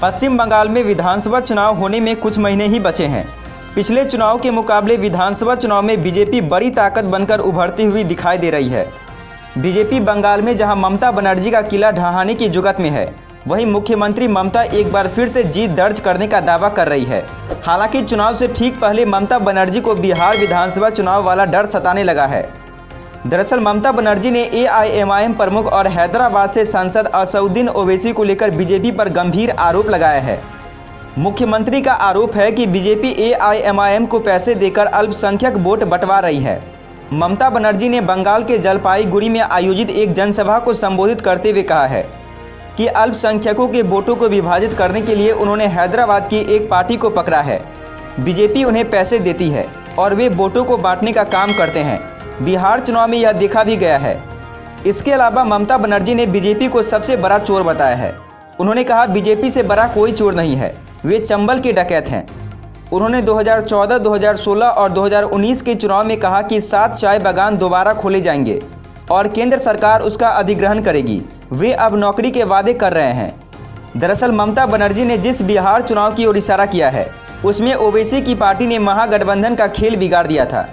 पश्चिम बंगाल में विधानसभा चुनाव होने में कुछ महीने ही बचे हैं। पिछले चुनाव के मुकाबले विधानसभा चुनाव में बीजेपी बड़ी ताकत बनकर उभरती हुई दिखाई दे रही है। बीजेपी बंगाल में जहां ममता बनर्जी का किला ढहाने की जुगत में है, वहीं मुख्यमंत्री ममता एक बार फिर से जीत दर्ज करने का दावा कर रही है। हालांकि चुनाव से ठीक पहले ममता बनर्जी को बिहार विधानसभा चुनाव वाला डर सताने लगा है। दरअसल ममता बनर्जी ने AIMIM प्रमुख और हैदराबाद से सांसद असदुद्दीन ओवैसी को लेकर बीजेपी पर गंभीर आरोप लगाया है। मुख्यमंत्री का आरोप है कि बीजेपी AIMIM को पैसे देकर अल्पसंख्यक वोट बंटवा रही है। ममता बनर्जी ने बंगाल के जलपाईगुड़ी में आयोजित एक जनसभा को संबोधित करते हुए कहा है कि अल्पसंख्यकों के वोटों को विभाजित करने के लिए उन्होंने हैदराबाद की एक पार्टी को पकड़ा है। बीजेपी उन्हें पैसे देती है और वे वोटों को बांटने का काम करते हैं। बिहार चुनाव में यह देखा भी गया है। इसके अलावा ममता बनर्जी ने बीजेपी को सबसे बड़ा चोर बताया है। उन्होंने कहा बीजेपी से बड़ा कोई चोर नहीं है, वे चंबल के डकैत हैं। उन्होंने 2014, 2016 और 2019 के चुनाव में कहा कि 7 चाय बागान दोबारा खोले जाएंगे और केंद्र सरकार उसका अधिग्रहण करेगी। वे अब नौकरी के वादे कर रहे हैं। दरअसल ममता बनर्जी ने जिस बिहार चुनाव की ओर इशारा किया है, उसमें ओवैसी की पार्टी ने महागठबंधन का खेल बिगाड़ दिया था।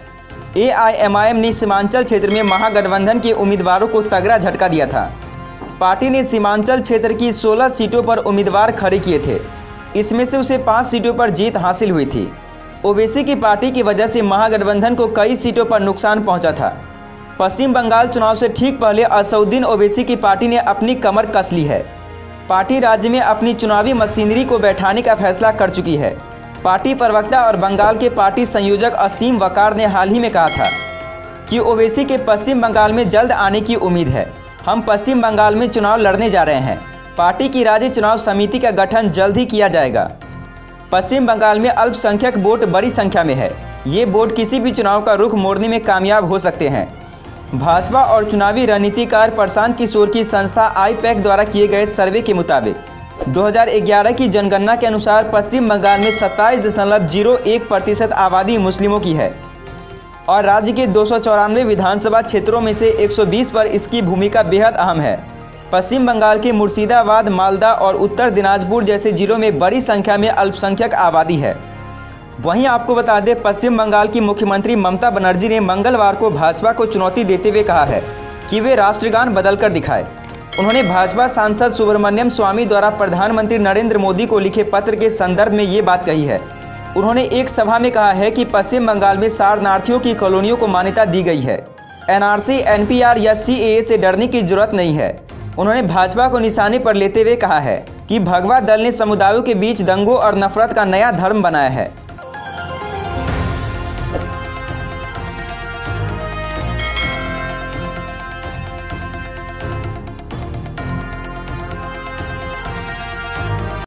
AIMIM ने सीमांचल क्षेत्र में महागठबंधन के उम्मीदवारों को तगड़ा झटका दिया था। पार्टी ने सीमांचल क्षेत्र की 16 सीटों पर उम्मीदवार खड़े किए थे। इसमें से उसे 5 सीटों पर जीत हासिल हुई थी। ओवैसी की पार्टी की वजह से महागठबंधन को कई सीटों पर नुकसान पहुंचा था। पश्चिम बंगाल चुनाव से ठीक पहले असदुद्दीन ओवैसी की पार्टी ने अपनी कमर कस ली है। पार्टी राज्य में अपनी चुनावी मशीनरी को बैठाने का फैसला कर चुकी है। पार्टी प्रवक्ता और बंगाल के पार्टी संयोजक असीम वकार ने हाल ही में कहा था कि ओवैसी के पश्चिम बंगाल में जल्द आने की उम्मीद है। हम पश्चिम बंगाल में चुनाव लड़ने जा रहे हैं। पार्टी की राज्य चुनाव समिति का गठन जल्द ही किया जाएगा। पश्चिम बंगाल में अल्पसंख्यक वोट बड़ी संख्या में है। ये वोट किसी भी चुनाव का रुख मोड़ने में कामयाब हो सकते हैं। भाजपा और चुनावी रणनीतिकार प्रशांत किशोर की संस्था IPAC द्वारा किए गए सर्वे के मुताबिक 2011 की जनगणना के अनुसार पश्चिम बंगाल में 27.01% आबादी मुस्लिमों की है और राज्य के 294 विधानसभा क्षेत्रों में से 120 पर इसकी भूमिका बेहद अहम है। पश्चिम बंगाल के मुर्शिदाबाद, मालदा और उत्तर दिनाजपुर जैसे जिलों में बड़ी संख्या में अल्पसंख्यक आबादी है। वहीं आपको बता दें, पश्चिम बंगाल की मुख्यमंत्री ममता बनर्जी ने मंगलवार को भाजपा को चुनौती देते हुए कहा है कि वे राष्ट्रगान बदलकर दिखाए। उन्होंने भाजपा सांसद सुब्रमण्यम स्वामी द्वारा प्रधानमंत्री नरेंद्र मोदी को लिखे पत्र के संदर्भ में ये बात कही है। उन्होंने एक सभा में कहा है कि पश्चिम बंगाल में शरणार्थियों की कॉलोनियों को मान्यता दी गई है। NRC, NPR या CAA से डरने की जरूरत नहीं है। उन्होंने भाजपा को निशाने पर लेते हुए कहा है कि भगवा दल ने समुदायों के बीच दंगों और नफरत का नया धर्म बनाया है।